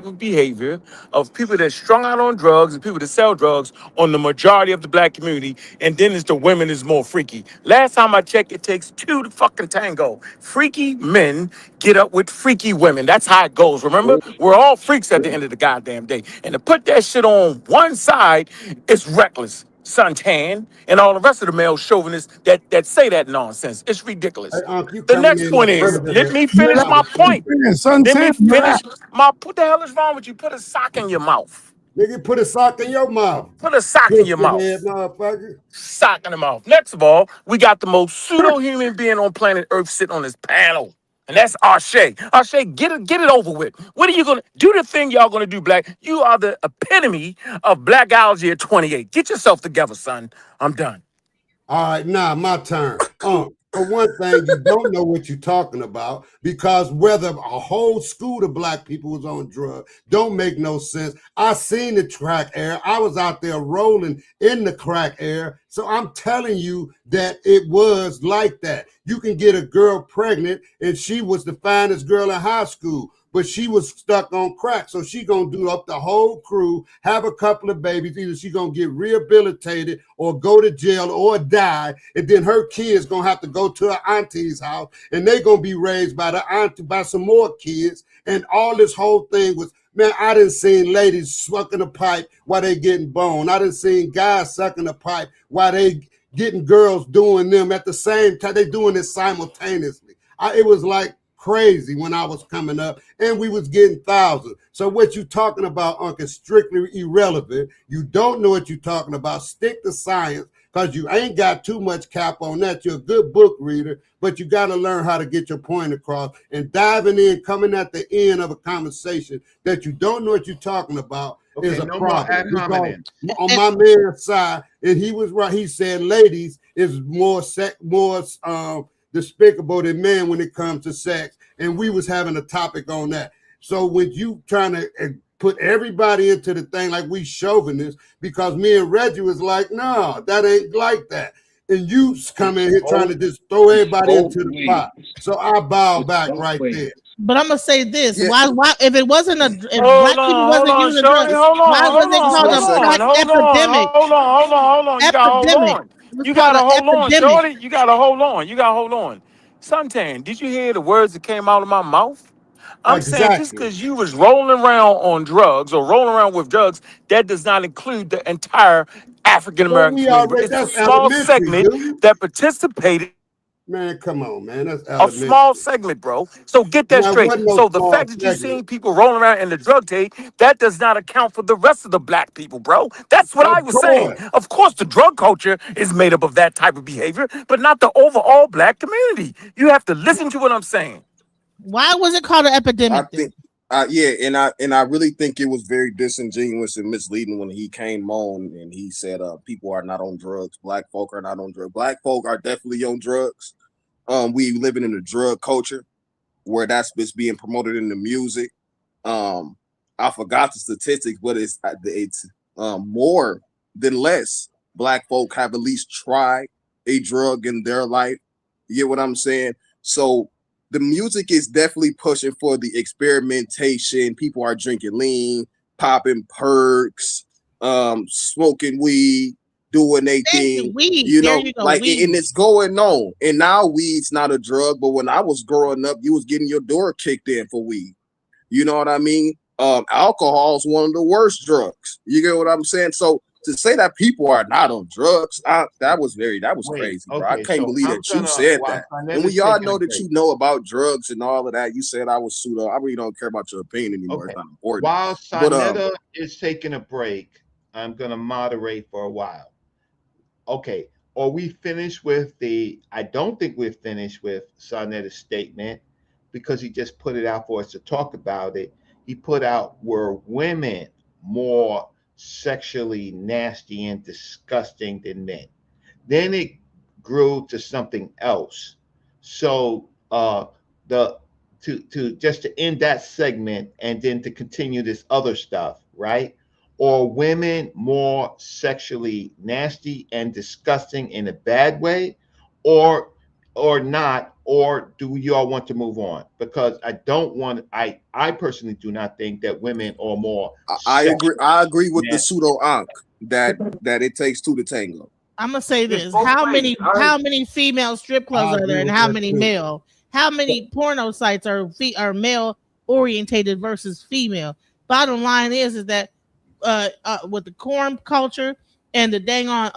behavior of people that strung out on drugs and people that sell drugs on the majority of the black community, and then it's the women is more freaky. Last time I checked, it takes two to fucking tango. Freaky men get up with freaky women. That's how it goes. Remember, we're all freaks at the end of the goddamn day. And to put that shit on one side is reckless. Suntan and all the rest of the male chauvinists that say that nonsense. It's Hey, ridiculous. Unc, you The coming next in point further is, let than me You're finish right. my point. Man, Let me suntan, you're right. finish my. What the hell is wrong with you? Put a sock in your mouth. nigga. Put a sock in your mouth, Put a sock in your pussy head mouth. motherfucker. Sock in the mouth. Next of all, we got the most pseudo human being on planet Earth sitting on this panel. And that's Arshay. Arshay, get it over with. What are you gonna do? The thing y'all gonna do, Black? You are the epitome of blackology at 28. Get yourself together, son. I'm done. All right, now my turn. For one thing, you don't know what you're talking about because whether a whole school of black people was on drugs don't make no sense. I seen the crack air. I was out there rolling in the crack air. So I'm telling you that it was like that. You can get a girl pregnant and she was the finest girl in high school, but she was stuck on crack. So she gonna do up the whole crew, have a couple of babies. Either she gonna get rehabilitated or go to jail or die. And then her kids gonna have to go to her auntie's house and they gonna be raised by the auntie, by some more kids. And all this whole thing was, man, I done seen ladies sucking a pipe while they getting boned. I done seen guys sucking a pipe while they getting girls doing them at the same time. They doing it simultaneously. It was like crazy when I was coming up, and we was getting thousands. So what you talking about, Unc, is strictly irrelevant. You don't know what you're talking about. Stick to science, because you ain't got too much cap on that. You're a good book reader, but you got to learn how to get your point across. And diving in, coming at the end of a conversation that you don't know what you're talking about is Okay, a no more problem. ad Because hominem. on my man's side, and he was right. He said ladies is more despicable than men when it comes to sex, and we was having a topic on that. So when you trying to put everybody into the thing like we chauvinists, because me and Reggie was like, no, that ain't like that. And you come in here trying to just throw everybody Both into the pot. ways. So I bow It's back both right ways. there. But I'm gonna say this: Yeah, why if it wasn't if Hold black people on, hold wasn't on, using Shorty. drugs, Hold why on, was hold it on, called one a hold second. black on, hold on, epidemic? hold on, hold on, hold on. You gotta hold Epidemic. on. It was You called gotta an hold on, epidemic. Shorty. You gotta hold on. You gotta hold on. Suntan, did you hear the words that came out of my mouth? I'm saying just Exactly. because you was rolling around on drugs or rolling around with drugs, that does not include the entire African But American we community. But already, it's a that's small elementary, segment dude. that participated. Man, come on, man. That's A small elementary. segment, bro. So get that Now, straight. wasn't no So the small fact that you segment. seen people rolling around in the drug tape, that does not account for the rest of the black people, bro. That's what I Of was saying. course. Of course, the drug culture is made up of that type of behavior, but not the overall black community. You have to listen to what I'm saying. Why was it called an I epidemic think then? yeah, and I really think it was very disingenuous and misleading when he came on and he said people are not on drugs, black folk are not on drugs. Black folk are definitely on drugs. We living in a drug culture where that's what's being promoted in the music. Um, I forgot the statistics, but it's more than less black folk have at least tried a drug in their life. You get what I'm saying? So the music is definitely pushing for the experimentation. People are drinking lean, popping perks, smoking weed, doing their Thank you, thing. weed. You There know, you go, like and weed. it's going on. And now weed's not a drug, but when I was growing up, you was getting your door kicked in for weed. You know what I mean? Alcohol is one of the worst drugs. You get what I'm saying? So to say that people are not on drugs, that was Wait, crazy, bro. I okay, can't so believe I'm that you gonna said while that. And Garnett when is y'all taking a know that break. you know about drugs and all of that, you said I was sued up. I really don't care about your opinion anymore. It's Okay. not important. While But Sonetta is taking a break, I'm gonna moderate for a while. Okay. Are we finished with the I don't think we're finished with Sonetta's statement because he just put it out for us to talk about it. He put out were women more sexually nasty and disgusting than men. Then it grew to something else. So the to just to end that segment and then to continue this other stuff, right? Or women more sexually nasty and disgusting in a bad way, or or not, or do you all want to move on? Because I don't want. I personally do not think that women are more. I agree. I agree with the nasty. pseudo ankh that it takes two to tango. I'm gonna say It's this: both how ways. many female strip clubs I are there, agree and with how that many too. male? How many porno sites are male orientated versus female? Bottom line is that with the corn culture and the dang on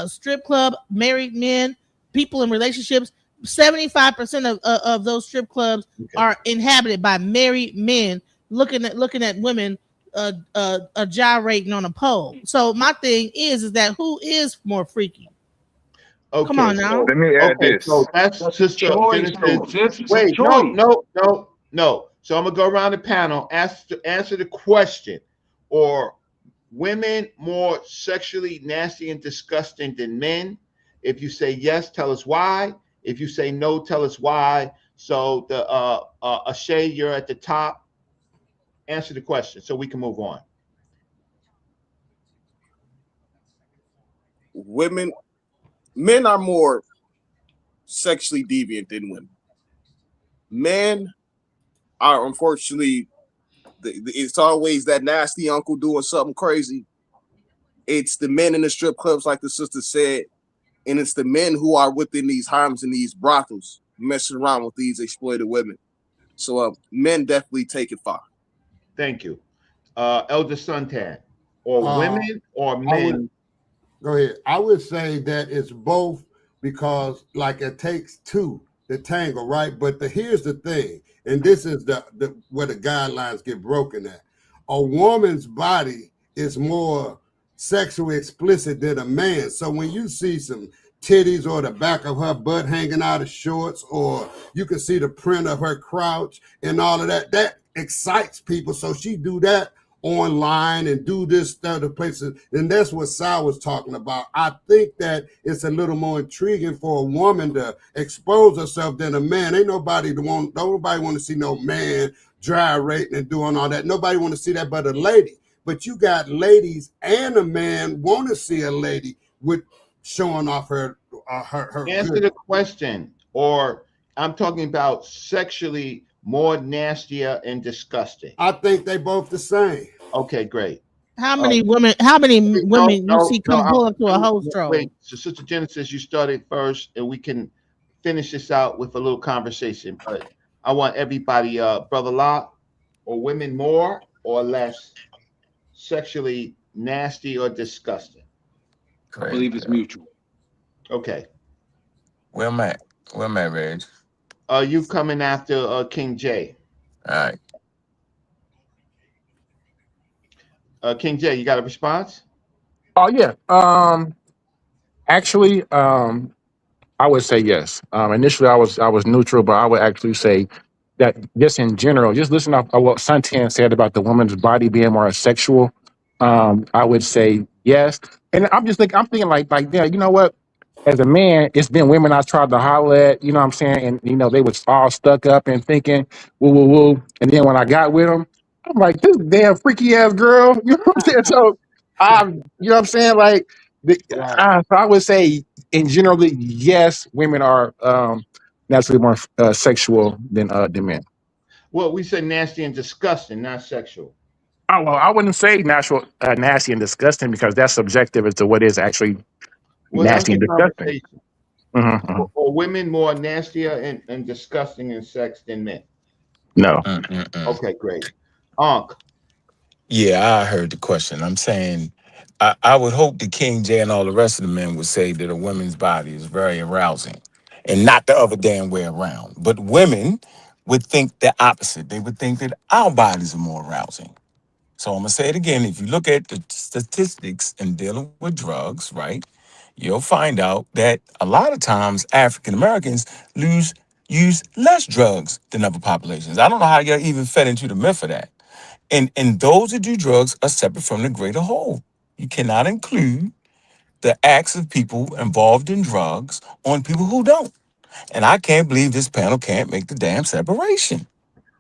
strip club, married men, people in relationships, 75% of those strip clubs Okay. are inhabited by married men looking at women gyrating on a pole. So my thing is that who is more freaky? Okay, Come on now. Let me add okay, so this. that's That's a Sister choice, though. Genesis. Sis, it's a Wait, no, choice. no, no, no. So I'm gonna go around the panel, answer the question. Or women more sexually nasty and disgusting than men? If you say yes, tell us why. If you say no, tell us why. So the Ashay, you're at the top. Answer the question so we can move on. Men are more sexually deviant than women. Men are unfortunately, it's always that nasty uncle doing something crazy. It's the men in the strip clubs, like the sister said, and it's the men who are within these homes and these brothels messing around with these exploited women. So men definitely take it far. Thank you. Elder Suntan, or Uh, women or I would men? go ahead. I would say that it's both because like it takes two to tango, right? But here's the thing, and this is the where the guidelines get broken at. A woman's body is more sexually explicit than a man. So when you see some titties or the back of her butt hanging out of shorts, or you can see the print of her crouch and all of that, that excites people. So she do that online and do this to other places. And that's what Sal was talking about. I think that it's a little more intriguing for a woman to expose herself than a man. Ain't nobody want to see no man gyrating and doing all that. Nobody want to see that but a lady. But you got ladies and a man want to see a lady with showing off her Answer good. the question. Or I'm talking about sexually more nastier and disgusting. I think they both the same. Okay, great. How many women you No, see come pull up to a host troll? wait. So, Sister Genesis, you started first, and we can finish this out with a little conversation. But I want everybody, Brother Locke, or women more or less sexually nasty or disgusting? I believe it's mutual. Okay. Where am I? Where am I, Reg? You coming after King J? All right. King J, you got a response? Oh yeah. Actually, I would say yes. Initially, I was neutral, but I would actually say that just in general, just listen to what Santan said about the woman's body being more sexual. I would say yes, and I'm thinking like yeah, you know what? As a man, it's been women I tried to holler at, you know what I'm saying, and they was all stuck up and thinking woo woo woo, and then when I got with them, I'm like this damn freaky ass girl, you know what I'm saying? So you know what I'm saying, like Right. so I would say in generally, yes, women are naturally more sexual than men. Well, we said nasty and disgusting, not sexual. Oh well, I wouldn't say natural, nasty and disgusting because that's subjective as to what is actually Well, that was nasty the and disgusting. conversation. Mm-hmm. Or women more nastier and disgusting in sex than men? No. Okay, great. Ankh. Yeah, I heard the question. I'm saying I would hope that King J and all the rest of the men would say that a woman's body is very arousing and not the other damn way around. But women would think the opposite. They would think that our bodies are more arousing. So I'm going to say it again. If you look at the statistics in dealing with drugs, right, you'll find out that a lot of times African Americans use less drugs than other populations. I don't know how you even fed into the myth of that. And those that do drugs are separate from the greater whole. You cannot include the acts of people involved in drugs on people who don't. And I can't believe this panel can't make the damn separation.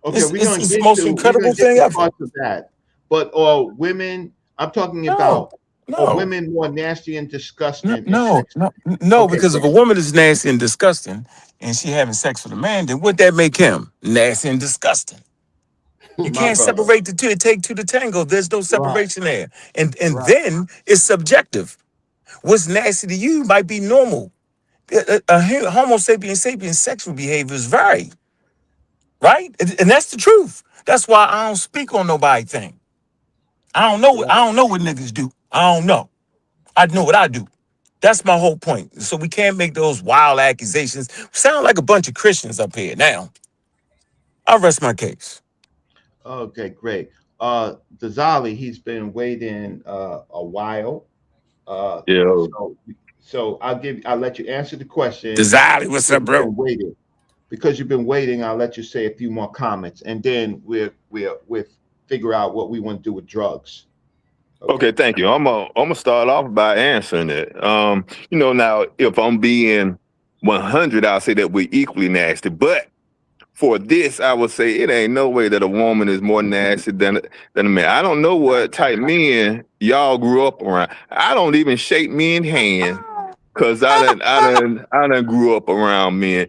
Okay, It's the most we're incredible gonna get thing to ever. parts of that. But women, I'm talking No. about Or No. women more nasty and disgusting and No, sexual? Okay, because if a great. woman is nasty and disgusting and she having sex with a man, then would that make him nasty and disgusting? You My can't brother. separate the two. It take two to tango. There's no Right, separation there. And right. then it's subjective. What's nasty to you might be normal. Homo sapiens sapiens sexual behaviors vary, right? And that's the truth. That's why I don't speak on nobody thing. I don't know. I Right. don't know what niggas do. I don't know. I know what I do. That's my whole point. So we can't make those wild accusations. Sound like a bunch of Christians up here. Now, I'll rest my case. Okay, great. Dazali, he's been waiting a while. Yeah. So I'll let you answer the question. Desiree, what's up, You've bro? been waiting. Because you've been waiting, I'll let you say a few more comments, and then we'll figure out what we want to do with drugs. Okay, thank you. I'm gonna start off by answering it. Now if I'm being 100, I'll say that we're equally nasty. But for this, I would say it ain't no way that a woman is more nasty than a man. I don't know what type men y'all grew up around. I don't even shake men hand because I done grew up around men.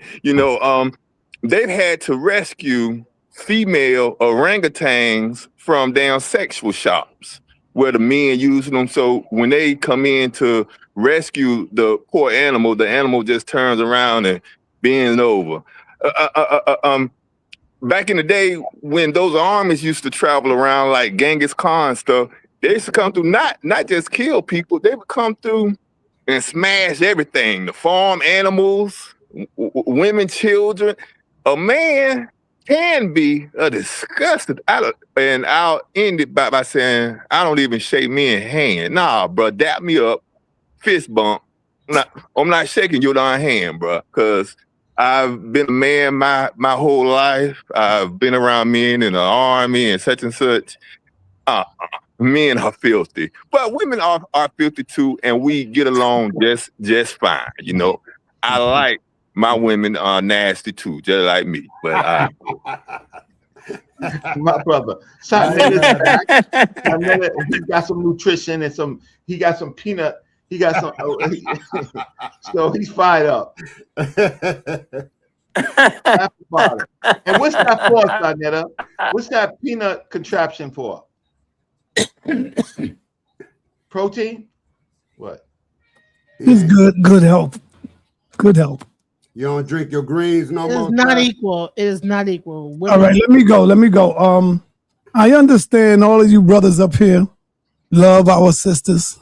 They've had to rescue female orangutans from damn sexual shops where the men using them. So when they come in to rescue the poor animal, the animal just turns around and bends over. Back in the day when those armies used to travel around like Genghis Khan stuff, they used to come through not just kill people, they would come through and smash everything, the farm animals, women, children. A man can be a disgusted. And I'll end it by saying, I don't even shake men hand. Nah, bro, dap me up, fist bump. I'm not shaking your darn hand, bro, because I've been a man my whole life. I've been around men in the army and such. Men are filthy, but women are filthy too, and we get along just fine. I like my women are nasty too, just like me. But My brother, he got some nutrition and he got some peanut. He got some. So he's fired up. And what's that for, Sonetta? What's that peanut contraption for? Protein? What? It's good help. Good help. You don't drink your greens no more? It's not equal. It is not equal. Women, All right, let me go. I understand all of you brothers up here love our sisters.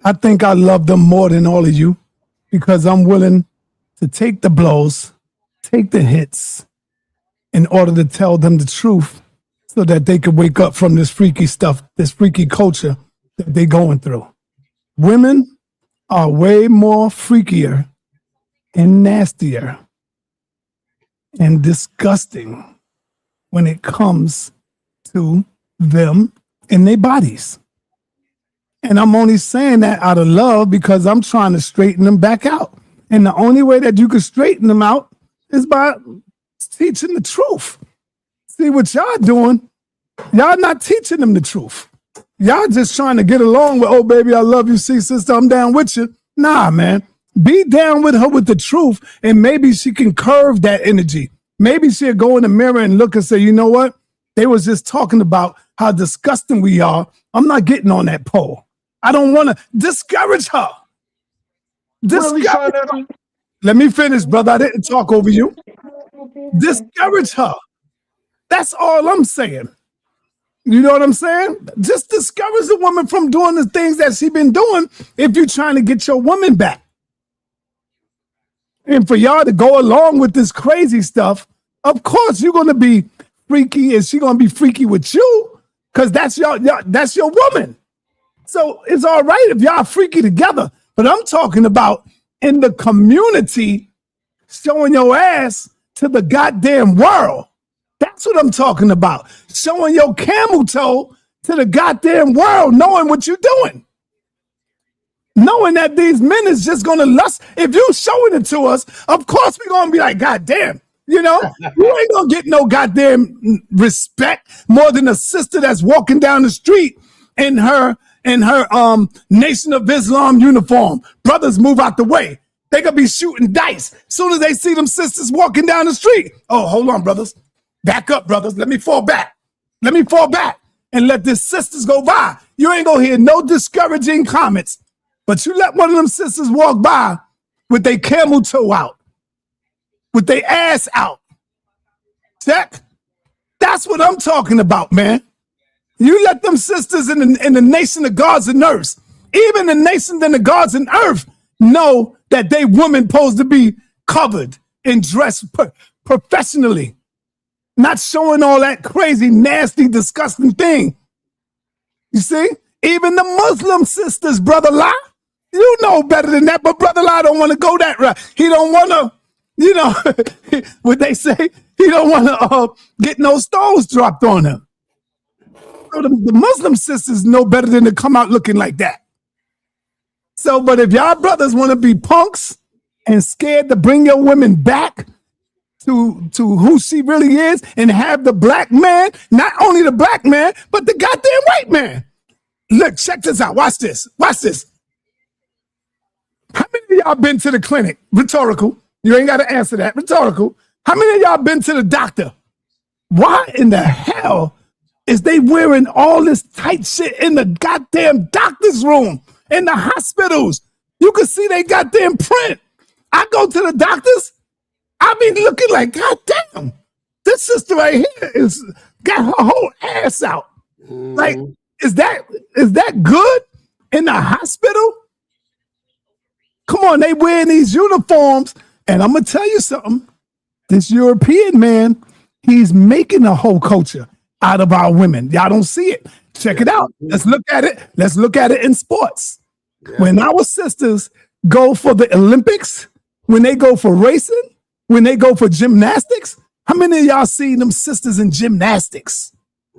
I think I love them more than all of you because I'm willing to take the blows, take the hits in order to tell them the truth so that they can wake up from this freaky stuff, this freaky culture that they're going through. Women are way more freakier and nastier and disgusting when it comes to them and their bodies. And I'm only saying that out of love because I'm trying to straighten them back out. And the only way that you can straighten them out is by teaching the truth. See what y'all doing? Y'all not teaching them the truth. Y'all just trying to get along with, oh, baby, I love you. See, sister, I'm down with you. Nah, man. Be down with her with the truth, and maybe she can curve that energy. Maybe she'll go in the mirror and look and say, you know what? They was just talking about how disgusting we are. I'm not getting on that pole. I don't want to discourage her. Let me finish, brother. I didn't talk over you. Discourage her. That's all I'm saying. You know what I'm saying? Just discourage the woman from doing the things that she been doing if you're trying to get your woman back. And for y'all to go along with this crazy stuff, of course you're going to be freaky and she's going to be freaky with you because that's your woman. So it's all right if y'all freaky together, but I'm talking about in the community showing your ass to the goddamn world. That's what I'm talking about. Showing your camel toe to the goddamn world, knowing what you're doing. Knowing that these men is just going to lust. If you showing it to us, of course we're going to be like, goddamn. You know, you ain't going to get no goddamn respect more than a sister that's walking down the street in her in her Nation of Islam uniform. Brothers, move out the way. They gonna be shooting dice soon as they see them sisters walking down the street. Oh, hold on, brothers. Back up, brothers. Let me fall back. Let me fall back and let these sisters go by. You ain't gonna hear no discouraging comments. But you let one of them sisters walk by with their camel toe out, with their ass out. Check. That's what I'm talking about, man. You let them sisters in the nation of gods and earth, even the nation and the gods and earth, know that they women supposed to be covered and dressed professionally, not showing all that crazy, nasty, disgusting thing. You see? Even the Muslim sisters, Brother La, you know better than that, but Brother La don't want to go that route. He don't want to, you know, what they say, he don't want to get no stones dropped on him. So the Muslim sisters know better than to come out looking like that. So, but if y'all brothers want to be punks and scared to bring your women back to who she really is and have the black man, not only the black man, but the goddamn white man. Look, check this out. Watch this. Watch this. How many of y'all been to the clinic? Rhetorical. You ain't got to answer that. Rhetorical. How many of y'all been to the doctor? Why in the hell is they wearing all this tight shit in the goddamn doctor's room, in the hospitals? You can see they goddamn print. I go to the doctors, I be looking like, goddamn, this sister right here is got her whole ass out. Like, is that good in the hospital? Come on, they wearing these uniforms, and I'm gonna tell you something. This European man, he's making a whole culture out of our women. Y'all don't see it. Check it out. Let's look at it. Let's look at it in sports. When our sisters go for the Olympics, when they go for racing, when they go for gymnastics, how many of y'all seen them sisters in gymnastics?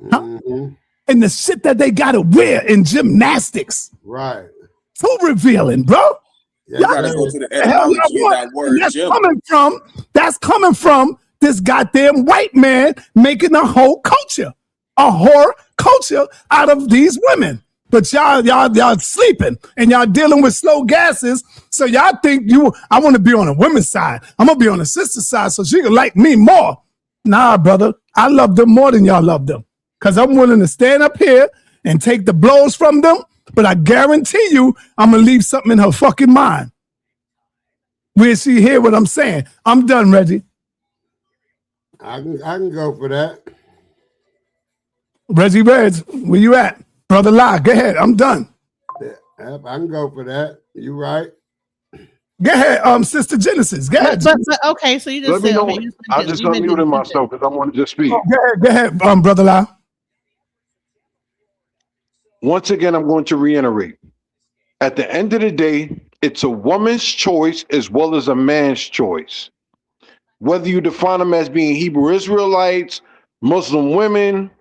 Huh? And the shit that they gotta wear in gymnastics. Right. So revealing, bro. You gotta go to the etymology of that word, that's coming from this goddamn white man making a whole culture, a whore culture out of these women. But y'all sleeping and y'all dealing with slow gases. So y'all think I want to be on a women's side. I'm gonna be on the sister side so she can like me more. Nah, brother, I love them more than y'all love them. Cause I'm willing to stand up here and take the blows from them. But I guarantee you, I'm gonna leave something in her fucking mind. Will she hear what I'm saying? I'm done, Reggie. I can go for that. Reggie Reds, where you at? Brother La, go ahead. I'm done. Yeah, I can go for that. You right. Go ahead, Sister Genesis. Go ahead. But okay, so you just Let me said, know. okay, you I just unmuted myself because I wanted to speak. Oh, go ahead, Brother La. Once again, I'm going to reiterate. At the end of the day, it's a woman's choice as well as a man's choice. Whether you define them as being Hebrew Israelites, Muslim women,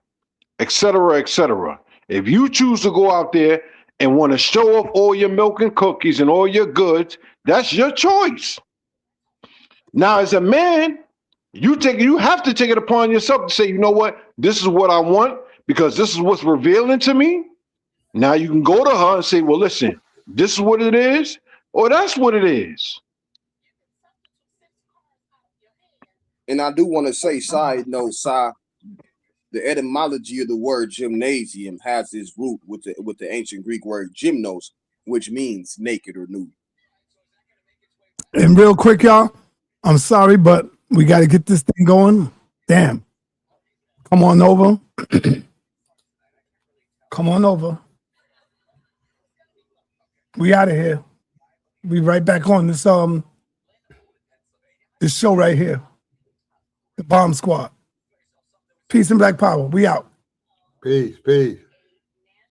etc., etc. If you choose to go out there and want to show off all your milk and cookies and all your goods, that's your choice. Now, as a man, you have to take it upon yourself to say, you know what, this is what I want because this is what's revealing to me. Now you can go to her and say, well, listen, this is what it is, or that's what it is. And I do want to say, side note, the etymology of the word gymnasium has its root with the ancient Greek word gymnos, which means naked or nude. And real quick, y'all, I'm sorry, but we got to get this thing going. Damn. Come on over. Come on over. We out of here. We right back on this show right here. The Bomb Squad. Peace and Black Power. We out. Peace.